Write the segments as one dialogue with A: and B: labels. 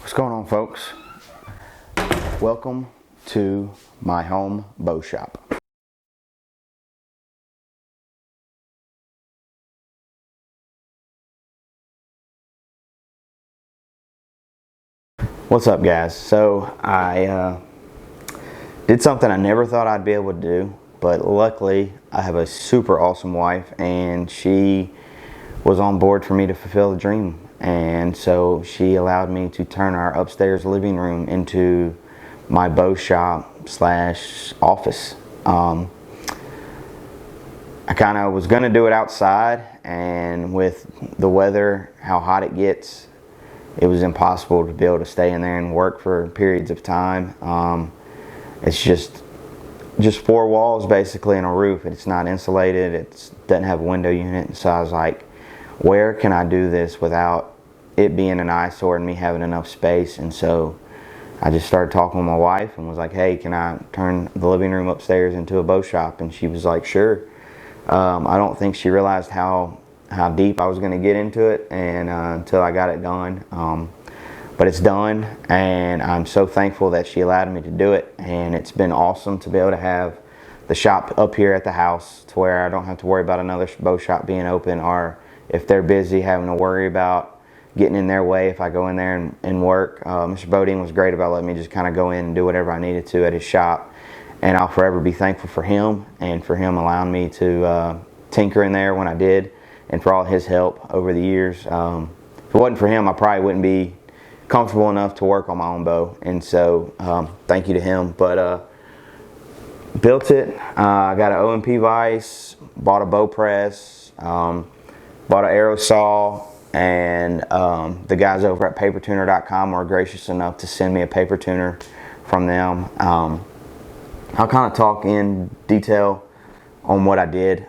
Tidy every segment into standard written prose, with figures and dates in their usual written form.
A: What's going on, folks? Welcome to my home bow shop. What's up, guys? So I did something I never thought I'd be able to do, but luckily I have a super awesome wife and she was on board for me to fulfill the dream. And so she allowed me to turn our upstairs living room into my bow shop slash office. I kind of was going to do it outside, and with the weather, how hot it gets, it was impossible to be able to stay in there and work for periods of time. It's just four walls basically and a roof. It's not insulated. It doesn't have a window unit. And so I was like, where can I do this without it being an eyesore and me having enough space? And so I just started talking with my wife and was like, hey, can I turn the living room upstairs into a bow shop? And she was like, sure. I don't think she realized how deep I was going to get into it and until I got it done. But it's done, and I'm so thankful that she allowed me to do it. And it's been awesome to be able to have the shop up here at the house to where I don't have to worry about another bow shop being open, or if they're busy, having to worry about getting in their way if I go in there and work. Mr. Bodine was great about letting me just kind of go in and do whatever I needed to at his shop. And I'll forever be thankful for him and for him allowing me to tinker in there when I did, and for all his help over the years. If it wasn't for him, I probably wouldn't be comfortable enough to work on my own bow. And so thank you to him. But built it. I got an OMP vise, bought a bow press, bought an arrow saw, and the guys over at papertuner.com were gracious enough to send me a paper tuner from them. I'll kind of talk in detail on what I did.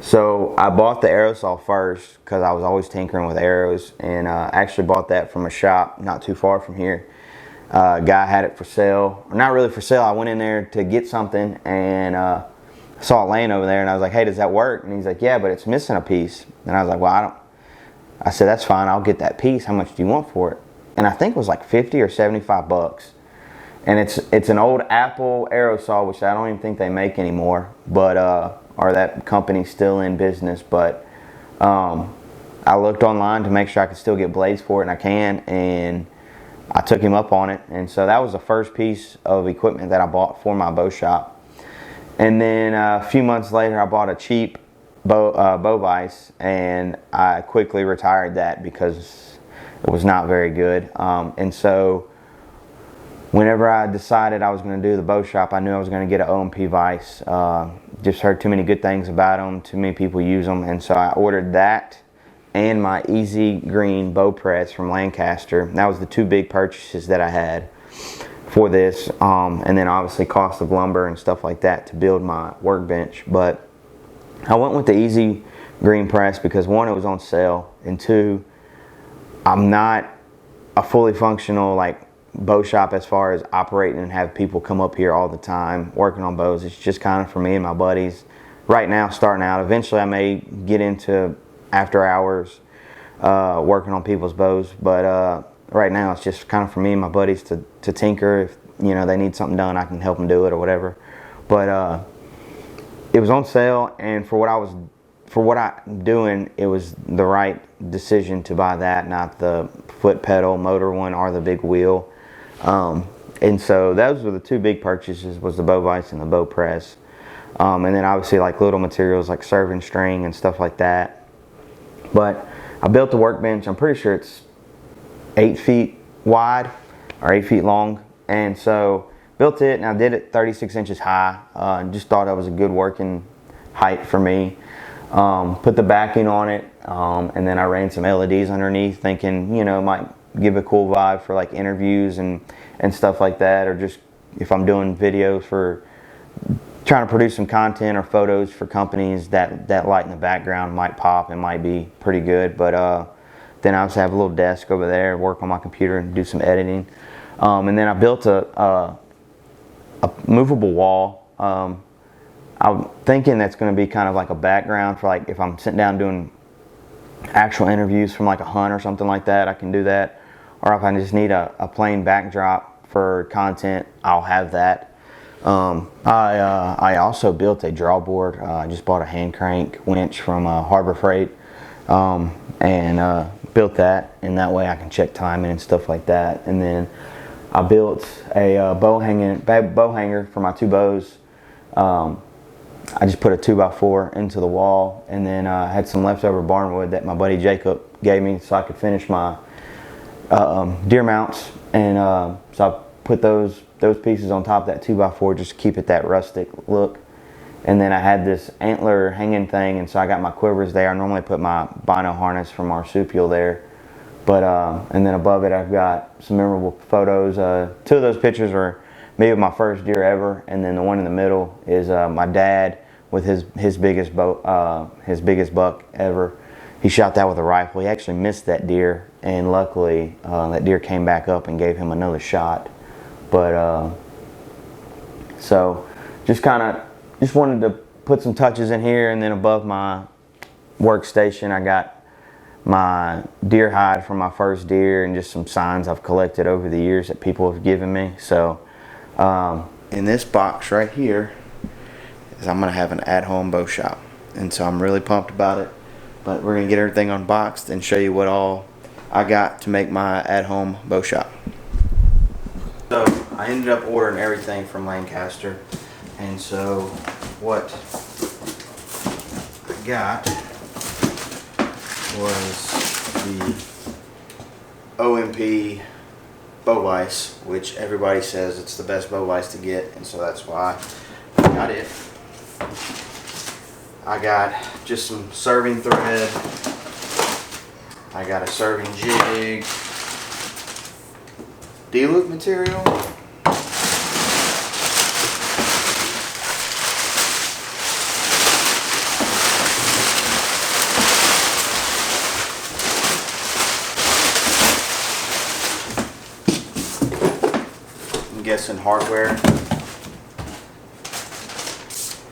A: So I bought the arrow saw first because I was always tinkering with arrows, and actually bought that from a shop not too far from here. Guy had it for sale, or not really for sale. I went in there to get something and saw it laying over there, and I was like, hey, does that work? And he's like, yeah, but it's missing a piece. And I was like, well, I said, that's fine, I'll get that piece. How much do you want for it? And I think it was like 50 or 75 bucks. And it's an old Apple arrow saw, which I don't even think they make anymore, but or that company's still in business. But I looked online to make sure I could still get blades for it, and I can, and I took him up on it. And so that was the first piece of equipment that I bought for my bow shop. And then a few months later, I bought a cheap bow vise, and I quickly retired that because it was not very good. And so whenever I decided I was going to do the bow shop, I knew I was going to get an OMP vise. Just heard too many good things about them, too many people use them, and so I ordered that and my Easy Green bow press from Lancaster. That was the two big purchases that I had for this, and then obviously cost of lumber and stuff like that to build my workbench. But I went with the Easy Green press because one, it was on sale, and two, I'm not a fully functional bow shop as far as operating and have people come up here all the time working on bows. It's just kind of for me and my buddies right now, starting out. Eventually I may get into after hours working on people's bows, but right now it's just kind of for me and my buddies to tinker. If they need something done, I can help them do it or whatever. But it was on sale, and for what I'm doing, it was the right decision to buy that, not the foot pedal motor one or the big wheel. And so those were the two big purchases, was the bow vise and the bow press. And then obviously little materials like serving string and stuff like that. But I built the workbench. I'm pretty sure it's 8 feet wide or 8 feet long. And so built it, and I did it 36 inches high. Just thought that was a good working height for me. Put the backing on it, and then I ran some LEDs underneath, thinking, it might give a cool vibe for interviews and stuff like that, or just if I'm doing videos for trying to produce some content or photos for companies, that light in the background might pop and might be pretty good. But then I also have a little desk over there, work on my computer and do some editing. And then I built a movable wall. I'm thinking that's going to be kind of like a background for if I'm sitting down doing actual interviews from a hunt or something like that. I can do that. or if I just need a plain backdrop for content, I'll have that. I also built a drawboard. I just bought a hand crank winch from Harbor Freight, and built that, and that way I can check timing and stuff like that. And then I built a bow hanger for my 2 bows. I just put a 2x4 into the wall, and then I had some leftover barnwood that my buddy Jacob gave me so I could finish my deer mounts, and so I put those pieces on top of that 2x4 just to keep it that rustic look. And then I had this antler hanging thing, and so I got my quivers there. I normally put my bino harness from Marsupial there, but and then above it I've got some memorable photos. 2 of those pictures were me with my first deer ever, and then the one in the middle is my dad with his biggest buck ever. He shot that with a rifle. He actually missed that deer, and luckily that deer came back up and gave him another shot. But so just wanted to put some touches in here. And then above my workstation I got my deer hide from my first deer and just some signs I've collected over the years that people have given me. So in this box right here is I'm gonna have an at-home bow shop, and so I'm really pumped about it. But we're gonna get everything unboxed and show you what all I got to make my at-home bow shop. So I ended up ordering everything from Lancaster, and so what I got was the OMP bow vise, which everybody says it's the best bow vise to get, and so that's why I got it. I got just some serving thread. I got a serving jig, D-loop material, I'm guessing hardware,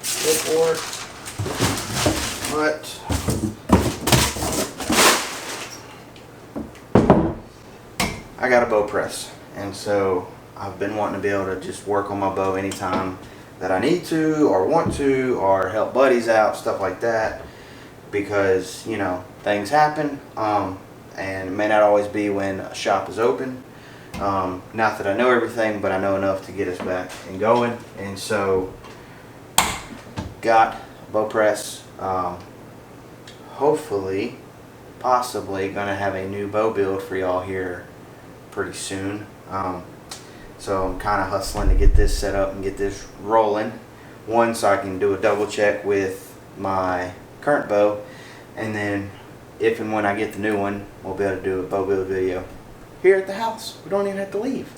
A: clipboard, but I got a bow press, and so I've been wanting to be able to just work on my bow anytime that I need to or want to, or help buddies out, stuff like that, because you know things happen, and it may not always be when a shop is open. Not that I know everything, but I know enough to get us back and going. And so got a bow press. Hopefully, possibly gonna have a new bow build for y'all here pretty soon. So I'm kind of hustling to get this set up and get this rolling. One, so I can do a double check with my current bow, and then if and when I get the new one, we'll be able to do a bow build video here at the house. We don't even have to leave.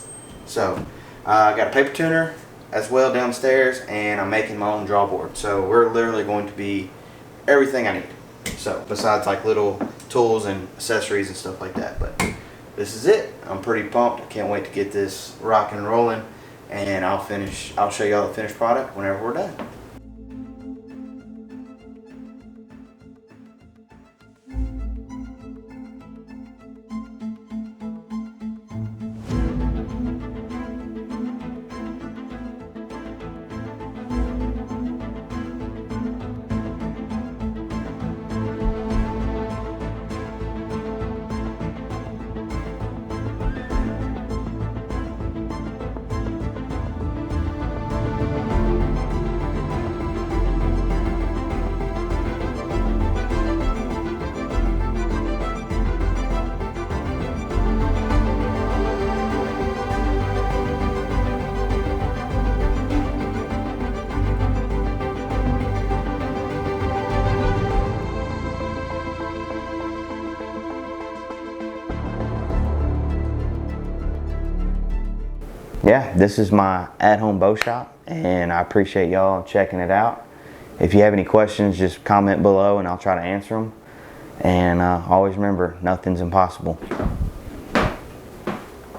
A: So I got a paper tuner as well downstairs, and I'm making my own drawboard. So we're literally going to be everything I need. So besides like little tools and accessories and stuff like that, but this is it. I'm pretty pumped. I can't wait to get this rocking and rolling, and I'll show you all the finished product whenever we're done. Yeah, this is my at-home bow shop, and I appreciate y'all checking it out. If you have any questions, just comment below and I'll try to answer them. And always remember, nothing's impossible.